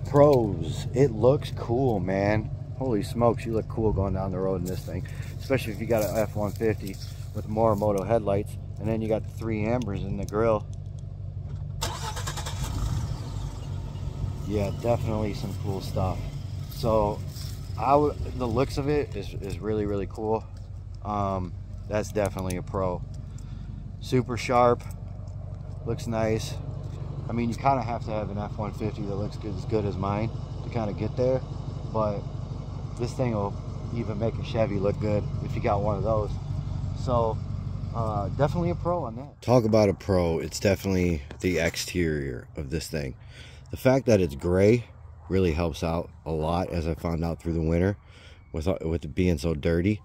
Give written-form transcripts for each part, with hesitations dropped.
Pros, it looks cool, man. Holy smokes, you look cool going down the road in this thing, especially if you got an F-150 with Morimoto headlights, and then you got the 3 ambers in the grill. Yeah, definitely some cool stuff. So the looks of it is really, really cool. That's definitely a pro. Super sharp, looks nice. I mean, you kind of have to have an F-150 that looks as good as mine to kind of get there, but this thing will even make a Chevy look good if you got one of those. So definitely a pro on that. Talk about a pro, it's definitely the exterior of this thing. The fact that it's gray really helps out a lot, as I found out through the winter with it being so dirty,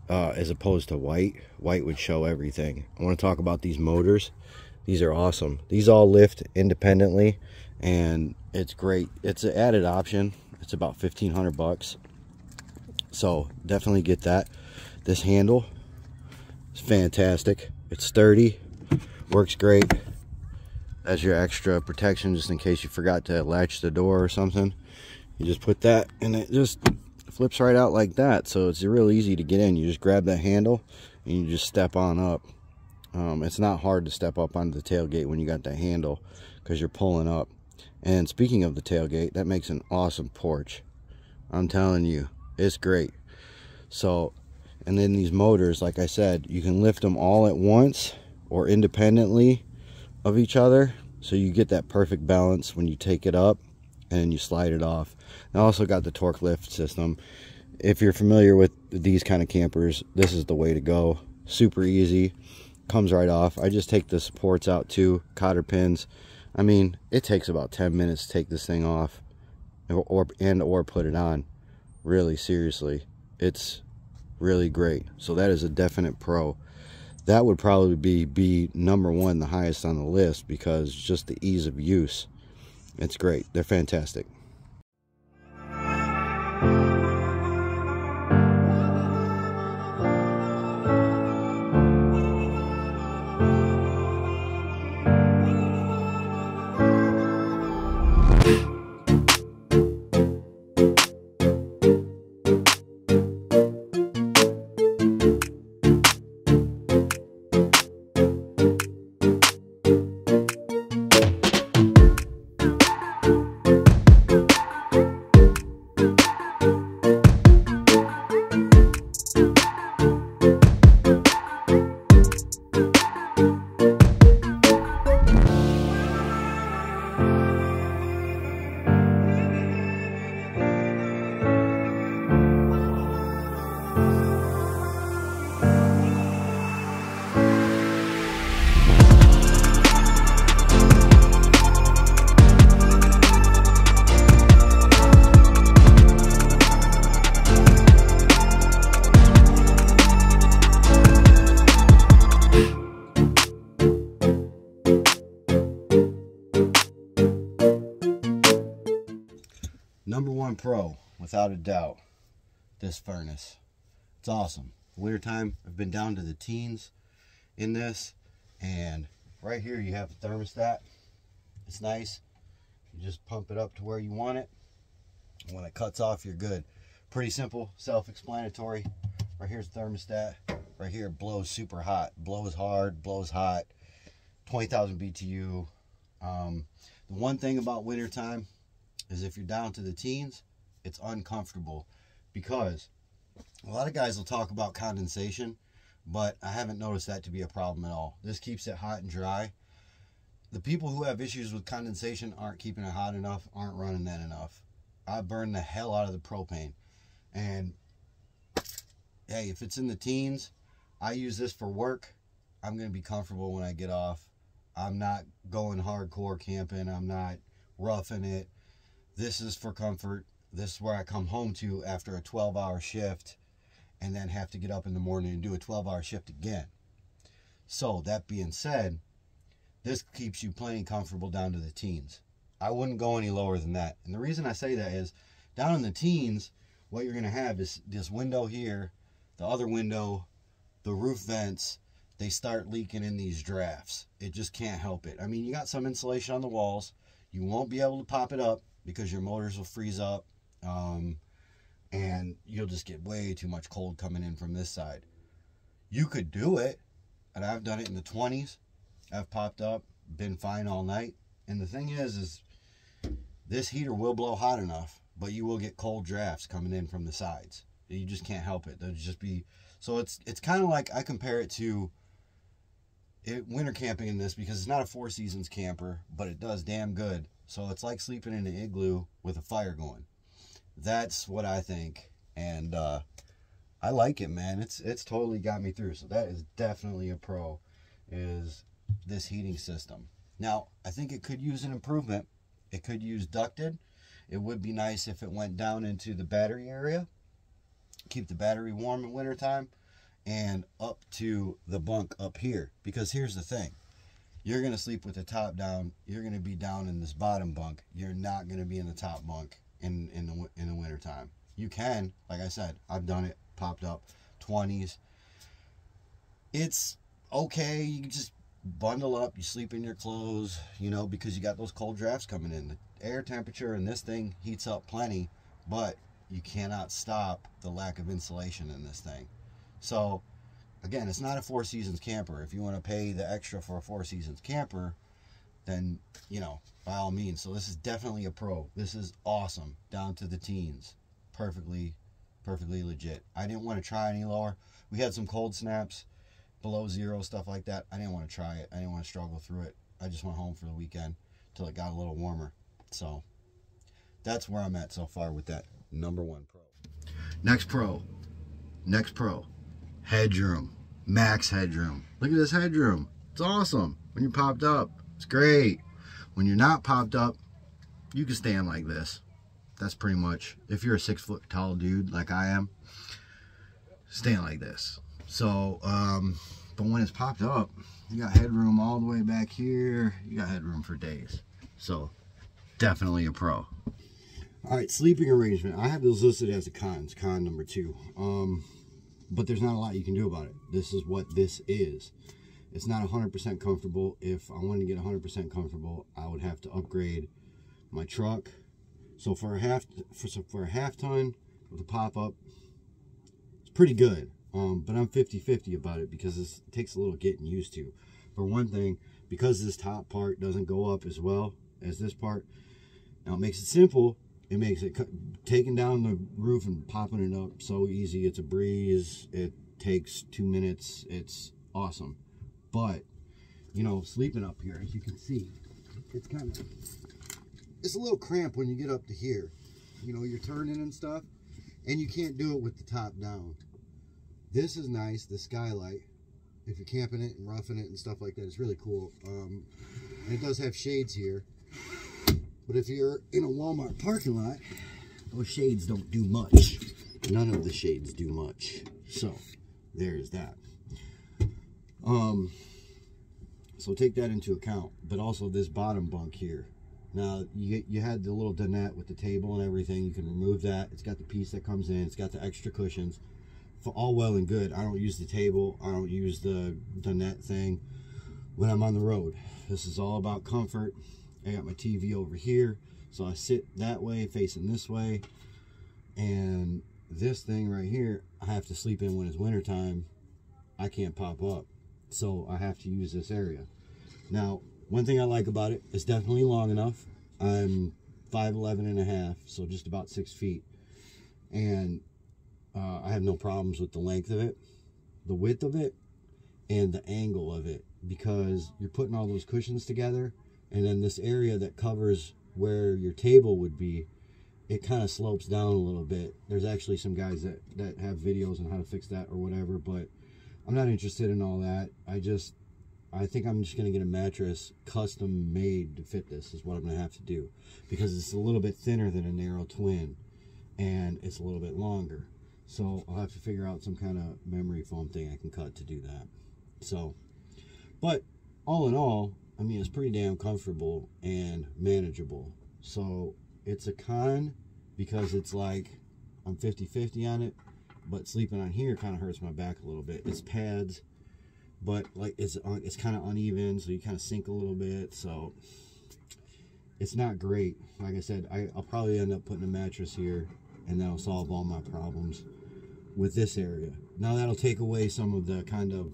as opposed to white. White would show everything. I want to talk about these motors. These are awesome. These all lift independently, and it's great. It's an added option. It's about 1,500 bucks. So definitely get that. This handle is fantastic. It's sturdy, works great. That's your extra protection just in case you forgot to latch the door or something. You just put that, and it just flips right out like that. So it's real easy to get in. You just grab that handle and you just step on up. It's not hard to step up onto the tailgate when you got that handle, because you're pulling up. And speaking of the tailgate, that makes an awesome porch. I'm telling you, it's great. So, and then these motors, like I said, you can lift them all at once or independently of each other, so you get that perfect balance when you take it up and you slide it off. I also got the torque lift system. If you're familiar with these kind of campers, this is the way to go. Super easy, comes right off. I just take the supports out too, cotter pins. I mean, it takes about 10 minutes to take this thing off or put it on. Really, seriously, it's really great. So that is a definite pro. That would probably be number one, the highest on the list, because just the ease of use. It's great. They're fantastic. Number one pro, without a doubt, this furnace. It's awesome. Wintertime, I've been down to the teens in this, and right here you have a thermostat. It's nice. You just pump it up to where you want it. When it cuts off, you're good. Pretty simple, self-explanatory. Right here's the thermostat. Right here it blows super hot. Blows hard, blows hot. 20,000 BTU. The one thing about wintertime is if you're down to the teens, it's uncomfortable, because a lot of guys will talk about condensation, but I haven't noticed that to be a problem at all. This keeps it hot and dry. The people who have issues with condensation aren't keeping it hot enough, aren't running that enough. I burn the hell out of the propane. And hey, if it's in the teens, I use this for work. I'm going to be comfortable when I get off. I'm not going hardcore camping. I'm not roughing it. This is for comfort. This is where I come home to after a 12-hour shift and then have to get up in the morning and do a 12-hour shift again. So that being said, this keeps you plenty comfortable down to the teens. I wouldn't go any lower than that. And the reason I say that is, down in the teens, what you're going to have is this window here, the other window, the roof vents, they start leaking in these drafts. It just can't help it. I mean, you got some insulation on the walls. You won't be able to pop it up because your motors will freeze up, and you'll just get way too much cold coming in from this side. You could do it, and I've done it in the 20s. I've popped up, been fine all night. And the thing is this heater will blow hot enough, but you will get cold drafts coming in from the sides. You just can't help it. There'll just be, so it's kind of like, I compare it to winter camping in this, because it's not a Four Seasons camper, but it does damn good. So it's like sleeping in an igloo with a fire going. That's what I think, and I like it, man. It's totally got me through. So that is definitely a pro, is this heating system. Now, I think it could use an improvement. It could use ducted. It would be nice if it went down into the battery area, keep the battery warm in wintertime, and up to the bunk up here. Because here's the thing. You're going to sleep with the top down. You're going to be down in this bottom bunk. You're not going to be in the top bunk in the wintertime. You can, like I said, I've done it, popped up, 20s. It's okay. You just bundle up, you sleep in your clothes, you know, because you got those cold drafts coming in. The air temperature in this thing heats up plenty, but you cannot stop the lack of insulation in this thing. So again, it's not a Four Seasons camper. If you want to pay the extra for a Four Seasons camper, then, you know, by all means. So this is definitely a pro. This is awesome, down to the teens. Perfectly legit. I didn't want to try any lower. We had some cold snaps, below zero, stuff like that. I didn't want to try it. I didn't want to struggle through it. I just went home for the weekend till it got a little warmer. So that's where I'm at so far with that #1 pro. Next pro, headroom, max headroom. Look at this headroom. It's awesome. When you're popped up, it's great. When you're not popped up, you can stand like this. That's pretty much, if you're a 6 foot tall dude like I am, stand like this. So, but when it's popped up, you got headroom all the way back here. You got headroom for days. So, definitely a pro. All right, sleeping arrangement. I have those listed as a con #2. But there's not a lot you can do about it. This is what this is. It's not 100% comfortable. If I wanted to get 100% comfortable, I would have to upgrade my truck. So for a half ton with a pop-up, it's pretty good. But I'm 50-50 about it, because it takes a little getting used to. For one thing, because this top part doesn't go up as well as this part, now it makes it simple. It makes it taking down the roof and popping it up so easy. It's a breeze. It takes 2 minutes. It's awesome. But, you know, sleeping up here, as you can see, it's a little cramped when you get up to here. You know, you're turning and stuff, and you can't do it with the top down. This is nice, the skylight. If you're camping it and roughing it and stuff like that, it's really cool. And it does have shades here. But if you're in a Walmart parking lot, those shades don't do much. None of the shades do much. So, there's that. So take that into account. But also this bottom bunk here. Now, you had the little dinette with the table and everything. You can remove that. It's got the piece that comes in. It's got the extra cushions. For all well and good. I don't use the table. I don't use the dinette thing when I'm on the road. This is all about comfort. I got my TV over here, so I sit that way, facing this way, and this thing right here, I have to sleep in when it's wintertime. I can't pop up, so I have to use this area. Now, one thing I like about it, it's definitely long enough. I'm 5'11.5", so just about 6 feet, and I have no problems with the length of it, the width of it, and the angle of it, because you're putting all those cushions together. And then this area that covers where your table would be, it kind of slopes down a little bit. There's actually some guys that have videos on how to fix that or whatever, but I'm not interested in all that. I think I'm just going to get a mattress custom made to fit this, is what I'm going to have to do. Because it's a little bit thinner than a narrow twin, and it's a little bit longer. So I'll have to figure out some kind of memory foam thing I can cut to do that. So, but all in all, I mean, it's pretty damn comfortable and manageable. So it's a con, because it's like I'm 50-50 on it, but sleeping on here kind of hurts my back a little bit. It's pads, but like it's kind of uneven, so you kind of sink a little bit. So it's not great. Like I said, I'll probably end up putting a mattress here, and that'll solve all my problems with this area. Now that'll take away some of the kind of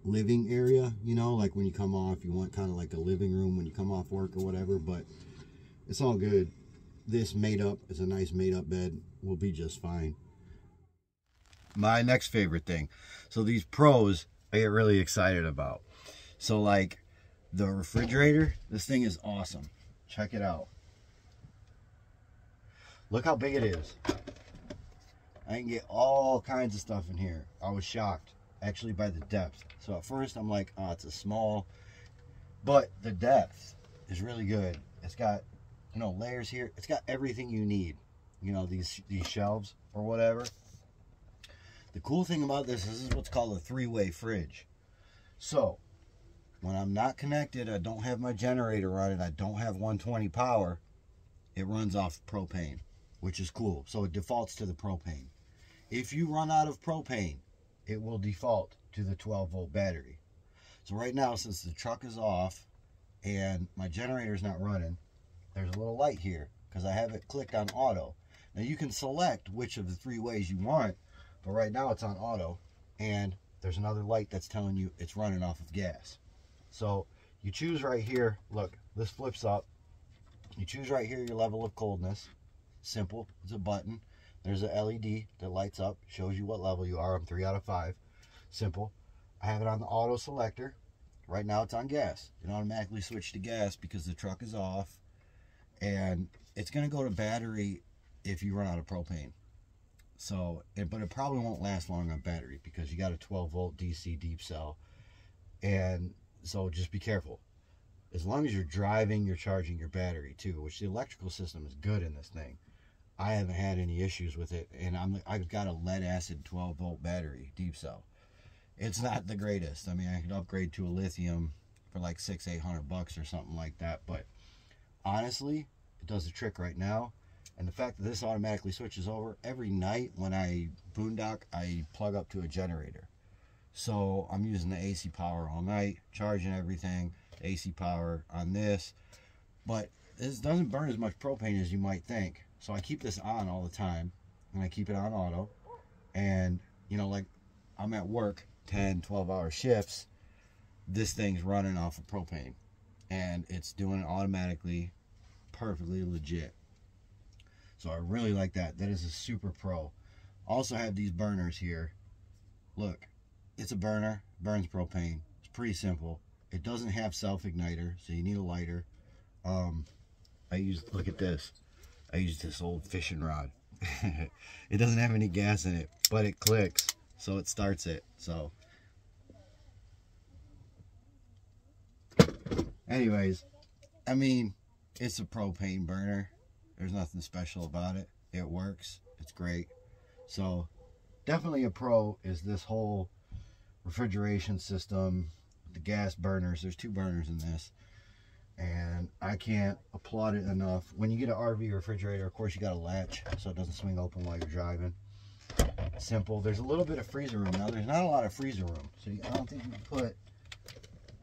living area, you know, like when you come off, you want kind of like a living room when you come off work or whatever, but it's all good. This made up is a nice made up bed, will be just fine. My next favorite thing, so these pros I get really excited about. So like the refrigerator, this thing is awesome. Check it out. Look how big it is. I can get all kinds of stuff in here. I was shocked actually by the depth. So at first I'm like, oh, it's a small, but the depth is really good. It's got, you know, layers here. It's got everything you need, you know, these shelves or whatever. The cool thing about this is what's called a three-way fridge. So when I'm not connected, I don't have my generator running, I don't have 120 power, it runs off propane, which is cool. So it defaults to the propane. If you run out of propane, it will default to the 12-volt battery. So right now, since the truck is off and my generator is not running, there's a little light here because I have it clicked on auto. Now you can select which of the three ways you want, but right now it's on auto, and there's another light that's telling you it's running off of gas. So you choose right here, look, this flips up. You choose right here your level of coldness. Simple, it's a button. There's a LED that lights up, shows you what level you are. I'm 3 out of 5. Simple. I have it on the auto selector. Right now it's on gas. It automatically switched to gas because the truck is off, and it's going to go to battery if you run out of propane. So, but it probably won't last long on battery because you got a 12-volt DC deep cell, and so just be careful. As long as you're driving, you're charging your battery too, which the electrical system is good in this thing. I haven't had any issues with it, and I've got a lead acid 12-volt battery deep cell. It's not the greatest. I mean, I could upgrade to a lithium for like $600-800 or something like that, but honestly, it does the trick right now. And the fact that this automatically switches over every night when I boondock, I plug up to a generator. So I'm using the AC power all night, charging everything, AC power on this. But this doesn't burn as much propane as you might think. So I keep this on all the time, and I keep it on auto. And, you know, like I'm at work, 10, 12-hour shifts, this thing's running off of propane. And it's doing it automatically, perfectly legit. So I really like that. That is a super pro. Also have these burners here. Look, it's a burner, burns propane. It's pretty simple. It doesn't have self-igniter, so you need a lighter. Look at this. I use this old fishing rod. It doesn't have any gas in it, but it clicks, so it starts it. So anyways, I mean, it's a propane burner. There's nothing special about it. It works. It's great. So definitely a pro is this whole refrigeration system, the gas burners. There's 2 burners in this, and I can't applaud it enough. When you get an RV refrigerator, of course you got a latch so it doesn't swing open while you're driving. Simple. There's a little bit of freezer room. Now there's not a lot of freezer room, so I don't think you can put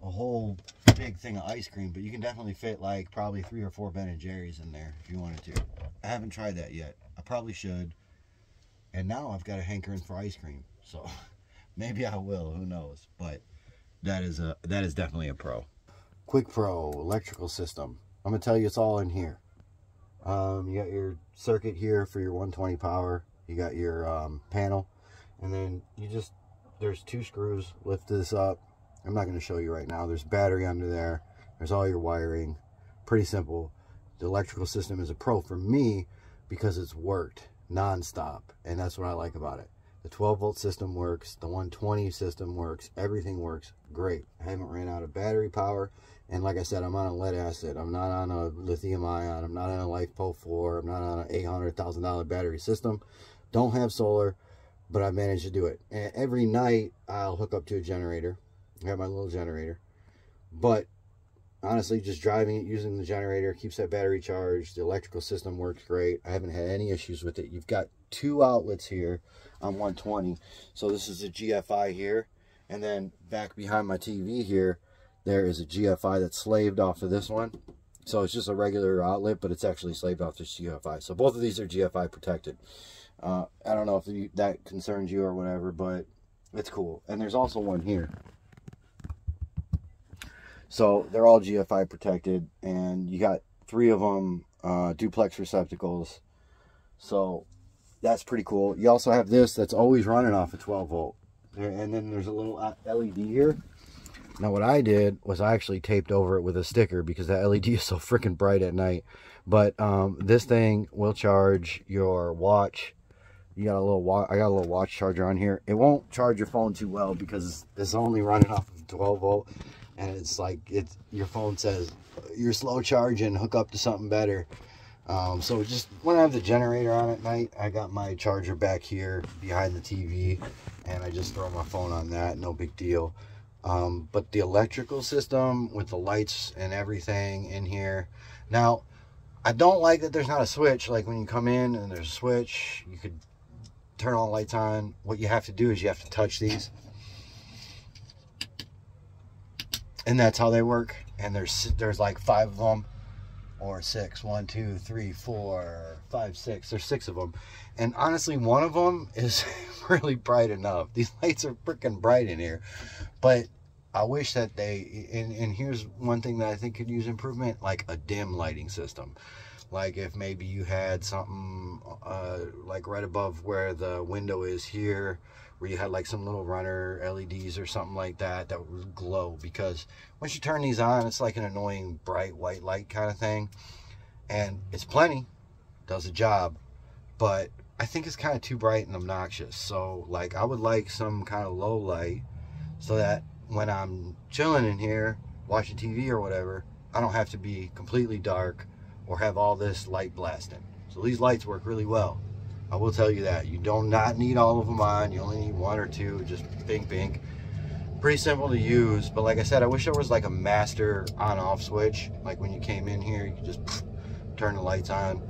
a whole big thing of ice cream, but you can definitely fit like probably 3 or 4 Ben & Jerry's in there if you wanted to. I haven't tried that yet. I probably should. And now I've got a hankering for ice cream, so maybe I will. Who knows? But that is definitely a pro. Quick pro electrical system. I'm gonna tell you it's all in here. You got your circuit here for your 120 power. You got your panel, and then there's 2 screws. Lift this up. I'm not going to show you right now. There's battery under there. There's all your wiring. Pretty simple. The electrical system is a pro for me because it's worked non-stop, and that's what I like about it. The 12-volt system works. The 120 system works. Everything works great. I haven't ran out of battery power, and like I said, I'm on a lead acid. I'm not on a lithium ion. I'm not on a LiFePO 4. I'm not on an $800,000 battery system. Don't have solar, but I managed to do it. And every night I'll hook up to a generator. I have my little generator, but honestly, just driving it using the generator keeps that battery charged. The electrical system works great. I haven't had any issues with it. You've got 2 outlets here on 120. So this is a GFI here, and then back behind my TV here, there is a GFI that's slaved off of this one. So it's just a regular outlet, but it's actually slaved off to GFI. So both of these are GFI protected. I don't know if that concerns you or whatever, but it's cool. And there's also one here. So they're all GFI protected, and you got 3 of them duplex receptacles. So that's pretty cool. You also have this that's always running off a 12 volt. And then there's a little LED here. Now what I did was I actually taped over it with a sticker because that LED is so freaking bright at night. But this thing will charge your watch. You got a little I got a little watch charger on here. It won't charge your phone too well because it's only running off of 12 volt, and it's like your phone says you're slow charging, hook up to something better. So just when I have the generator on at night, I got my charger back here behind the TV, and I just throw my phone on that. No big deal. But the electrical system with the lights and everything in here. Now, I don't like that there's not a switch. Like when you come in and there's a switch, you could turn all the lights on. What you have to do is you have to touch these. And that's how they work. And there's like 5 of them. Or 6. 1, 2, 3, 4, 5, 6. There's 6 of them. And honestly, one of them is really bright enough. These lights are freaking bright in here. But I wish that and here's one thing that I think could use improvement, like a dim lighting system. Like if maybe you had something like right above where the window is here, where you had like some little runner LEDs or something like that that would glow, because once you turn these on, it's like an annoying bright white light kind of thing, and it's plenty, does the job, but I think it's kind of too bright and obnoxious. So like I would like some kind of low light so that when I'm chilling in here watching TV or whatever, I don't have to be completely dark or have all this light blasting. So these lights work really well. I will tell you that. You do not need all of them on. You only need 1 or 2. Just bink, bink. Pretty simple to use. But like I said, I wish there was like a master on-off switch. Like when you came in here, you could just turn the lights on.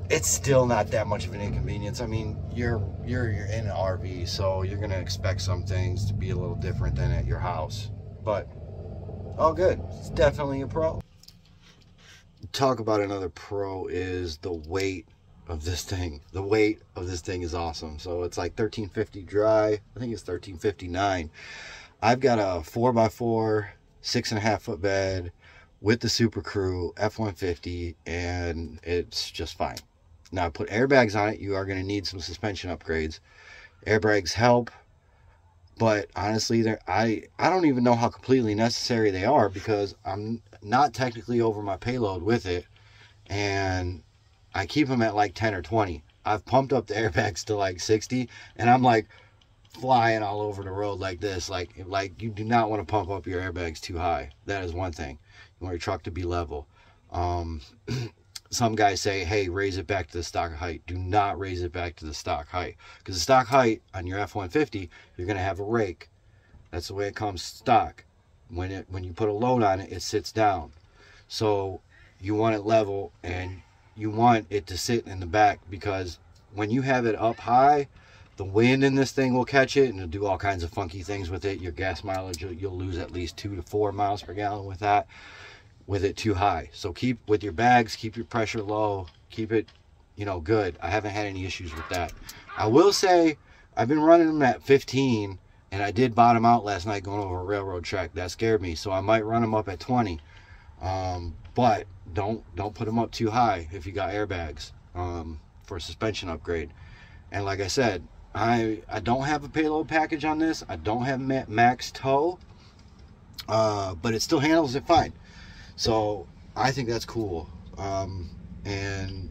It's still not that much of an inconvenience. I mean, you're in an RV, so you're going to expect some things to be a little different than at your house. But all good. It's definitely a pro. Talk about another pro is the weight of this thing. The weight of this thing is awesome. So it's like 1350 dry. I think it's 1359. I've got a 4x4 6.5 foot bed with the Super Crew F-150, and it's just fine. Now I put airbags on it. You are going to need some suspension upgrades. Airbags help, but honestly, I don't even know how completely necessary they are, because I'm not technically over my payload with it, and I keep them at like 10 or 20. I've pumped up the airbags to like 60, and I'm like flying all over the road like this. Like you do not want to pump up your airbags too high. That is one thing. You want your truck to be level. Some guys say, hey, raise it back to the stock height. Do not raise it back to the stock height, because the stock height on your F-150, you're going to have a rake. That's the way it comes stock. When you put a load on it, it sits down. So you want it level, and you want it to sit in the back, because when you have it up high, the wind in this thing will catch it and it'll do all kinds of funky things with it. Your gas mileage, you'll lose at least 2 to 4 miles per gallon with that, with it too high. So keep with your bags, keep your pressure low, keep it, good. I haven't had any issues with that. I will say I've been running them at 15, and I did bottom out last night going over a railroad track. That scared me, so I might run them up at 20. But don't put them up too high if you got airbags for a suspension upgrade. And like I said, I don't have a payload package on this. I don't have max tow, but it still handles it fine. So I think that's cool. And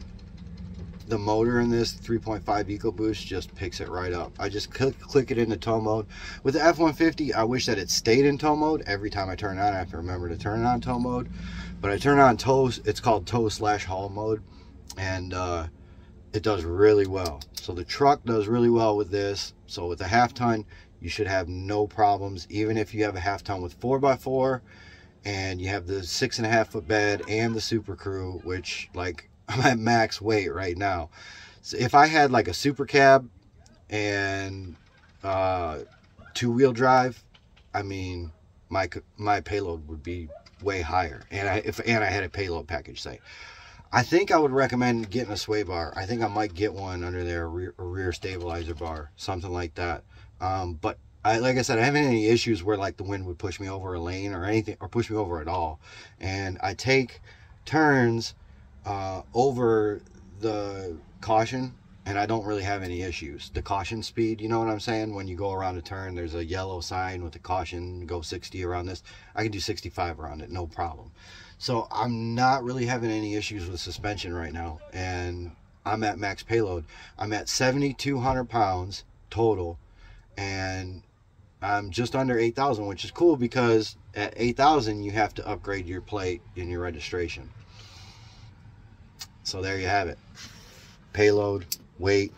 the motor in this 3.5 EcoBoost just picks it right up. I just click it into tow mode. With the F-150, I wish that it stayed in tow mode. Every time I turn it on, I have to remember to turn it on tow mode. But I turn on tow, it's called tow/haul mode, and it does really well. So the truck does really well with this. So with a half-ton, you should have no problems, even if you have a half-ton with 4x4 and you have the 6.5 foot bed and the Super Crew, which, like, I'm at max weight right now. So if I had like a super cab and 2-wheel drive, I mean, my payload would be way higher. And I had a payload package say. I think I would recommend getting a sway bar. I think I might get one under there, a rear stabilizer bar, something like that. But like I said, I haven't had any issues where like the wind would push me over a lane or anything, or push me over at all. And I take turns over the caution, and I don't really have any issues. The caution speed, you know what I'm saying? When you go around a turn, there's a yellow sign with the caution, go 60 around this. I can do 65 around it, no problem. So I'm not really having any issues with suspension right now, and I'm at max payload. I'm at 7,200 pounds total, and I'm just under 8,000, which is cool because at 8,000 you have to upgrade your plate in your registration. So there you have it. Payload, weight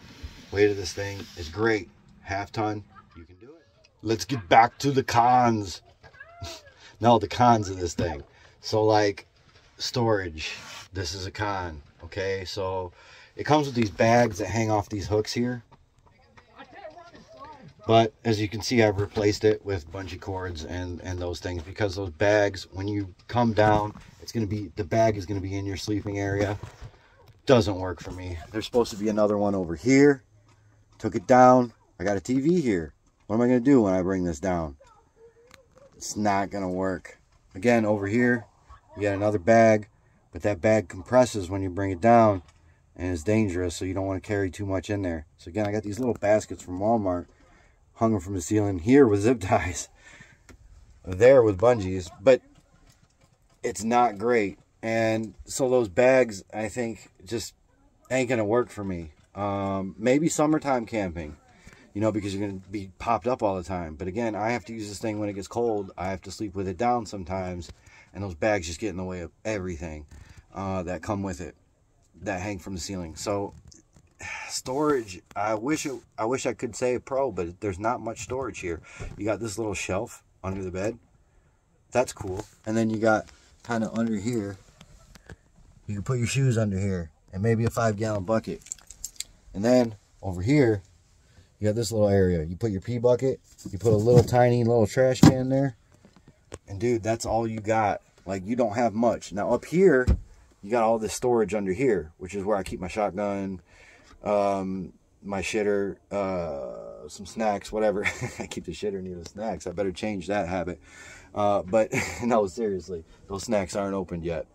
of this thing is great. Half ton, you can do it. Let's get back to the cons. No, the cons of this thing. So like storage, this is a con. Okay, so it comes with these bags that hang off these hooks here. But as you can see, I've replaced it with bungee cords and those things, because those bags, when you come down, it's going to be, the bag is going to be in your sleeping area. Doesn't work for me. There's supposed to be another one over here. Took it down. I got a TV here. What am I going to do when I bring this down? It's not going to work. Again, over here, you got another bag, but that bag compresses when you bring it down, and it's dangerous, so you don't want to carry too much in there. So again, I got these little baskets from Walmart, hung them from the ceiling here with zip ties, there with bungees, but it's not great. And so those bags, I think, just ain't gonna work for me. Maybe summertime camping, you know, because you're gonna be popped up all the time. But again, I have to use this thing when it gets cold. I have to sleep with it down sometimes, and those bags just get in the way of everything that come with it, that hang from the ceiling. So storage, I wish I could say pro, but there's not much storage here. You got this little shelf under the bed. That's cool. And then you got kind of under here, you can put your shoes under here, and maybe a 5-gallon bucket. And then over here, you got this little area. You put your pee bucket, you put a little tiny little trash can there, and dude, that's all you got. Like, you don't have much. Now up here, you got all this storage under here, which is where I keep my shotgun, my shitter, some snacks, whatever. I keep the shitter near the snacks. I better change that habit. But no, seriously, those snacks aren't opened yet.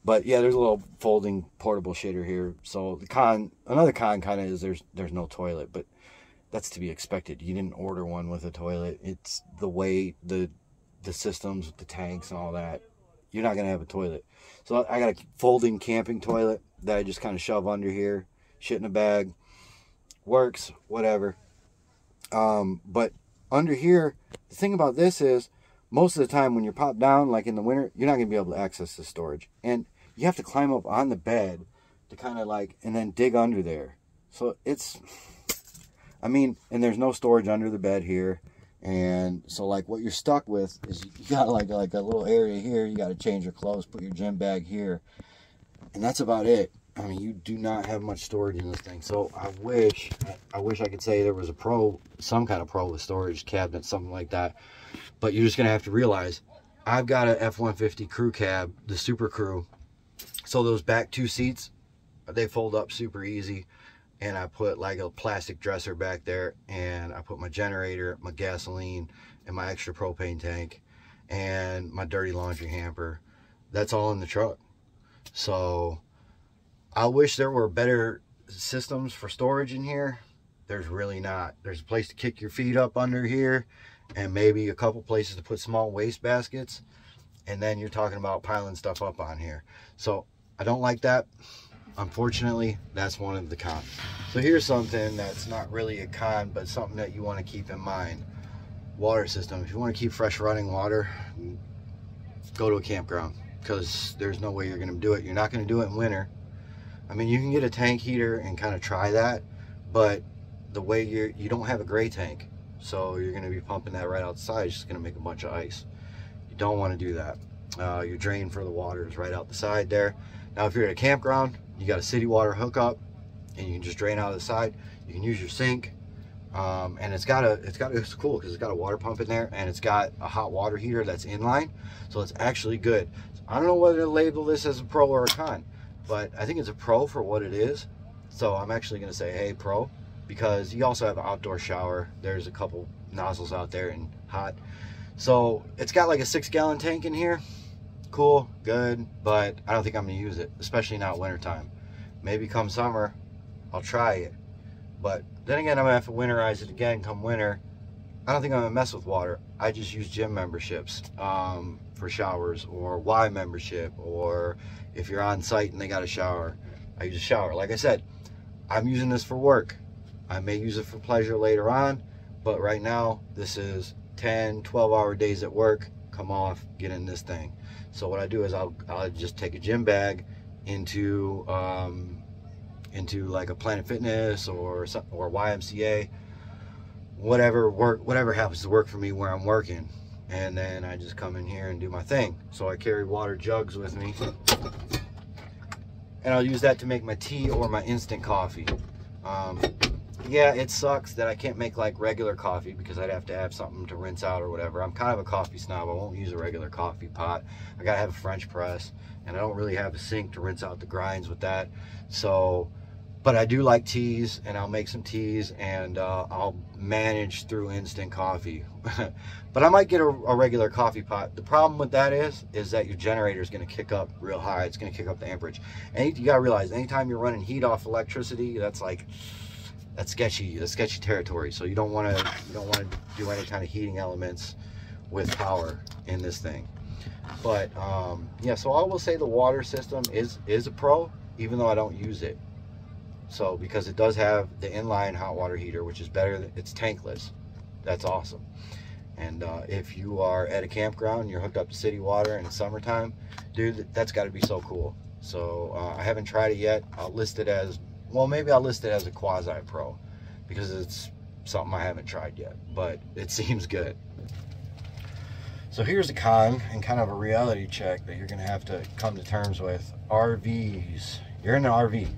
But yeah, there's a little folding portable shitter here. So the con, another con kind of is there's no toilet, but that's to be expected. You didn't order one with a toilet. It's the way the systems with the tanks and all that. You're not gonna have a toilet. So I got a folding camping toilet that I just kind of shove under here, shit in a bag, works, whatever. But under here, the thing about this is, most of the time when you're popped down, like in the winter, you're not gonna be able to access the storage, and you have to climb up on the bed to kind of like, and then dig under there. So it's, I mean, and there's no storage under the bed here. And so like what you're stuck with is you got like a little area here. You got to change your clothes, put your gym bag here, and that's about it. I mean, you do not have much storage in this thing. So I wish I could say there was a pro, some kind of pro with storage cabinet, something like that. But you're just gonna have to realize I've got a F-150 crew cab, the Super Crew. So those back 2 seats, they fold up super easy. And I put like a plastic dresser back there, and I put my generator, my gasoline, and my extra propane tank, and my dirty laundry hamper. That's all in the truck. So I wish there were better systems for storage in here. There's really not. There's a place to kick your feet up under here, and maybe a couple places to put small waste baskets, and then you're talking about piling stuff up on here. So I don't like that. Unfortunately, that's one of the cons. So here's something that's not really a con, but something that you want to keep in mind. Water system. If you want to keep fresh running water, go to a campground, because there's no way you're going to do it. You're not going to do it in winter. I mean, you can get a tank heater and kind of try that, but the way you don't have a gray tank, so you're going to be pumping that right outside. It's just going to make a bunch of ice. You don't want to do that. Your drain for the water is right out the side there. Now, if you're at a campground, you got a city water hookup, and you can just drain out of the side. You can use your sink. And it's cool because it's got a water pump in there, and it's got a hot water heater that's inline, so it's actually good. So I don't know whether to label this as a pro or a con, but I think it's a pro for what it is. So I'm actually going to say, hey, pro, because you also have an outdoor shower. There's a couple nozzles out there and hot. So it's got like a 6-gallon tank in here. Cool, good, but I don't think I'm going to use it, especially not wintertime. Maybe come summer, I'll try it. But then again, I'm going to have to winterize it again come winter. I don't think I'm going to mess with water. I just use gym memberships for showers, or Y membership, or if you're on site and they got a shower, I use a shower. Like I said, I'm using this for work. I may use it for pleasure later on, but right now, this is 10, 12-hour days at work, come off, get in this thing. So what I do is I'll just take a gym bag into like a Planet Fitness or YMCA, whatever happens to work for me where I'm working, and then I just come in here and do my thing. So I carry water jugs with me, and I'll use that to make my tea or my instant coffee. Yeah, it sucks that I can't make like regular coffee because I'd have to have something to rinse out or whatever. I'm kind of a coffee snob. I won't use a regular coffee pot. I gotta have a French press, and I don't really have a sink to rinse out the grinds with that. So, but I do like teas, and I'll make some teas, and I'll manage through instant coffee. But I might get a regular coffee pot. The problem with that is that your generator is going to kick up real high. It's going to kick up the amperage, and you gotta realize anytime you're running heat off electricity, that's sketchy territory. So you don't want to do any kind of heating elements with power in this thing. But yeah, so I will say the water system is a pro, even though I don't use it. So because it does have the inline hot water heater, which is better, it's tankless. That's awesome. And if you are at a campground and you're hooked up to city water in the summertime, dude, that's got to be so cool. So I haven't tried it yet. I'll list it as, well, maybe I'll list it as a quasi-pro because it's something I haven't tried yet, but it seems good. So here's a con and kind of a reality check that you're going to have to come to terms with. RVs. You're in an RV,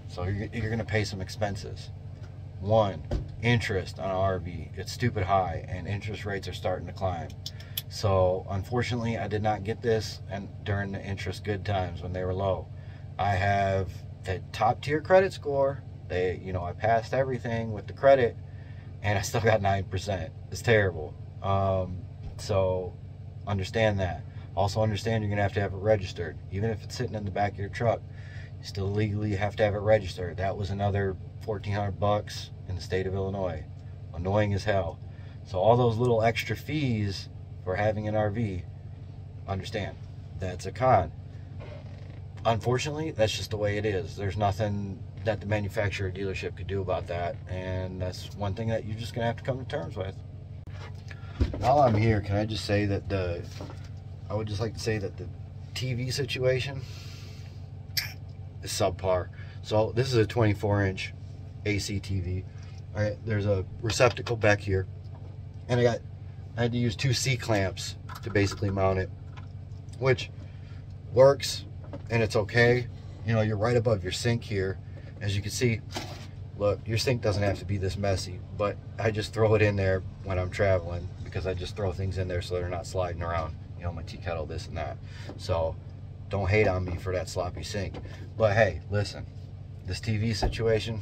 so you're going to pay some expenses. One, interest on an RV. It's stupid high, and interest rates are starting to climb. So unfortunately, I did not get this and during the interest good times when they were low. I have the top tier credit score. I passed everything with the credit, and I still got 9%. It's terrible. So understand that. Also understand you're gonna have to have it registered. Even if it's sitting in the back of your truck, you still legally have to have it registered. That was another $1,400 in the state of Illinois. Annoying as hell. So all those little extra fees for having an RV, understand, that's a con. Unfortunately, that's just the way it is. There's nothing that the manufacturer or dealership could do about that, and that's one thing that you're just gonna have to come to terms with. While I'm here, can I just say that I would just like to say that the TV situation is subpar. So this is a 24-inch AC TV. All right, there's a receptacle back here, and I had to use 2 C-clamps to basically mount it, which works, and it's okay. You're right above your sink here. As you can see, look, your sink doesn't have to be this messy, but I just throw it in there when I'm traveling because I just throw things in there so they're not sliding around. My tea kettle, this and that. So don't hate on me for that sloppy sink. But hey, listen, this TV situation,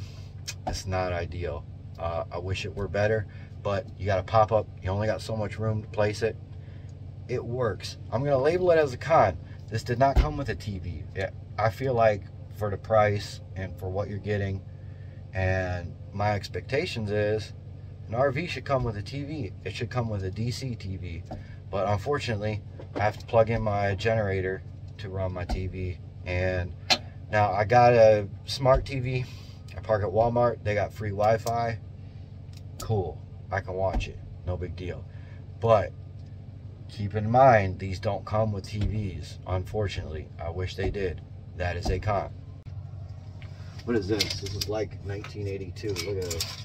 it's not ideal. I wish it were better, but you got to pop up. You only got so much room to place it. It works. I'm going to label it as a con. This did not come with a TV. I feel like for the price and for what you're getting, and my expectations is an RV should come with a TV. It should come with a DC TV. But unfortunately, I have to plug in my generator to run my TV. And now I got a smart TV. I park at Walmart. They got free Wi-Fi. Cool. I can watch it. No big deal. But keep in mind, these don't come with TVs. Unfortunately, I wish they did. That is a con. What is this? This is like 1982. Look at this.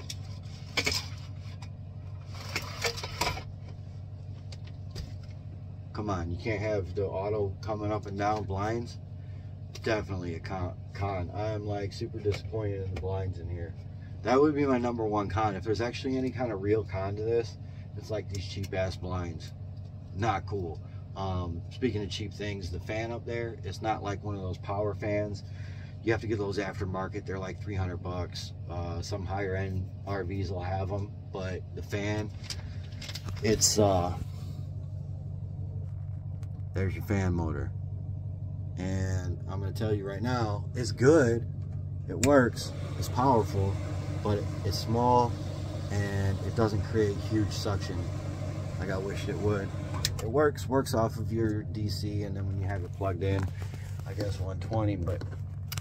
Come on, you can't have the auto coming up and down blinds. Definitely a con. I am like super disappointed in the blinds in here. That would be my #1 con. If there's actually any kind of real con to this, it's like these cheap ass blinds. Not cool. Speaking of cheap things, the fan up there, it's not like one of those power fans. You have to get those aftermarket. They're like 300 bucks. Some higher end RVs will have them, but the fan, it's there's your fan motor. And I'm going to tell you right now, it's good. It works. It's powerful, but it's small and it doesn't create huge suction like I wish it would. It works off of your DC, and then when you have it plugged in, I guess 120, but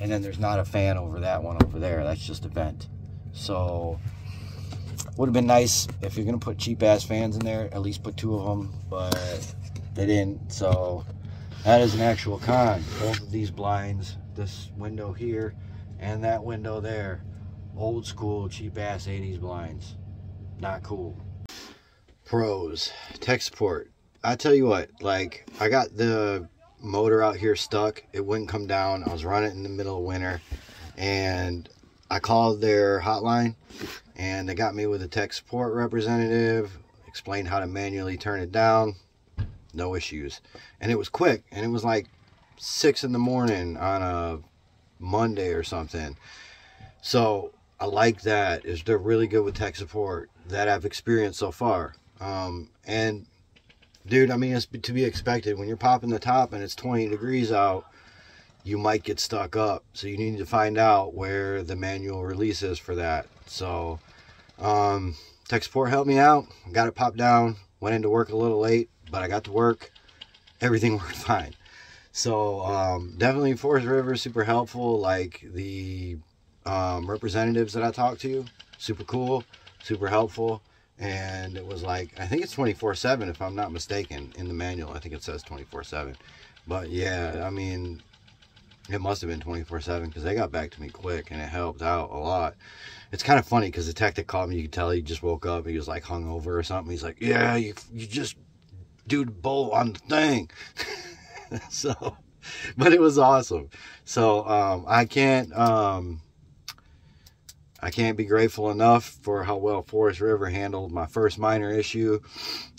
and then there's not a fan over that one over there. That's just a vent. So would have been nice if you're gonna put cheap ass fans in there, at least put 2 of them, but they didn't. So that is an actual con. Both of these blinds, this window here and that window there, old school cheap ass 80s blinds. Not cool. Pros, tech support. I tell you what, like, I got the motor out here stuck. It wouldn't come down. I was running in the middle of winter, and I called their hotline, and they got me with a tech support representative, explained how to manually turn it down. No issues. And it was quick, and it was like 6 in the morning on a Monday or something. So I like that. They're really good with tech support that I've experienced so far. And dude, I mean, it's to be expected. When you're popping the top and it's 20 degrees out, you might get stuck up. So you need to find out where the manual release is for that. So tech support helped me out. Got it popped down. Went into work a little late, but I got to work. Everything worked fine. So definitely Forest River, super helpful. Like the representatives that I talked to, super cool, super helpful. And it was like, I think it's 24/7 if I'm not mistaken in the manual. I think it says 24/7. But yeah, I mean, it must have been 24/7 because they got back to me quick and it helped out a lot. It's kind of funny because the tech that called me, you could tell he just woke up. He was like hungover or something. He's like, yeah, you just do the bolt on the thing. So, but it was awesome. So I can't be grateful enough for how well Forest River handled my first minor issue.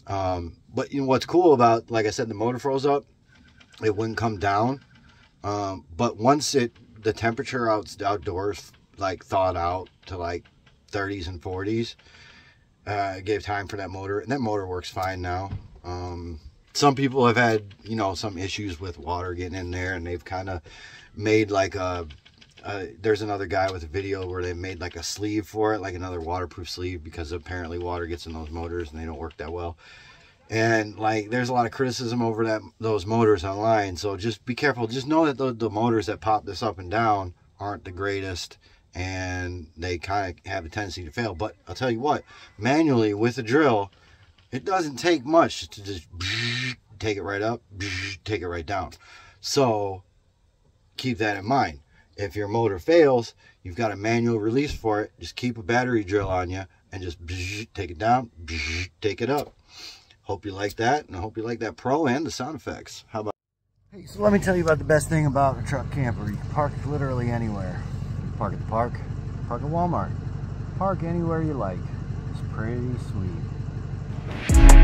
But you know what's cool about, like I said, the motor froze up, it wouldn't come down. But once the temperature outdoors like thawed out to like 30s and 40s, it gave time for that motor, and that motor works fine now. Some people have had, you know, some issues with water getting in there, and they've kind of made like a there's another guy with a video where they made like a sleeve for it, like another waterproof sleeve, because apparently water gets in those motors and they don't work that well. And like there's a lot of criticism over those motors online, so just be careful. Just know that the motors that pop this up and down aren't the greatest, and they kind of have a tendency to fail. But I'll tell you what, manually with a drill, it doesn't take much to just take it right up, take it right down. So keep that in mind. If your motor fails, you've got a manual release for it. Just keep a battery drill on you and just take it down, take it up. Hope you like that, and I hope you like that Pro and the sound effects. How about? Hey, so let me tell you about the best thing about a truck camper. You can park literally anywhere. You can park at the park at Walmart, park anywhere you like. It's pretty sweet.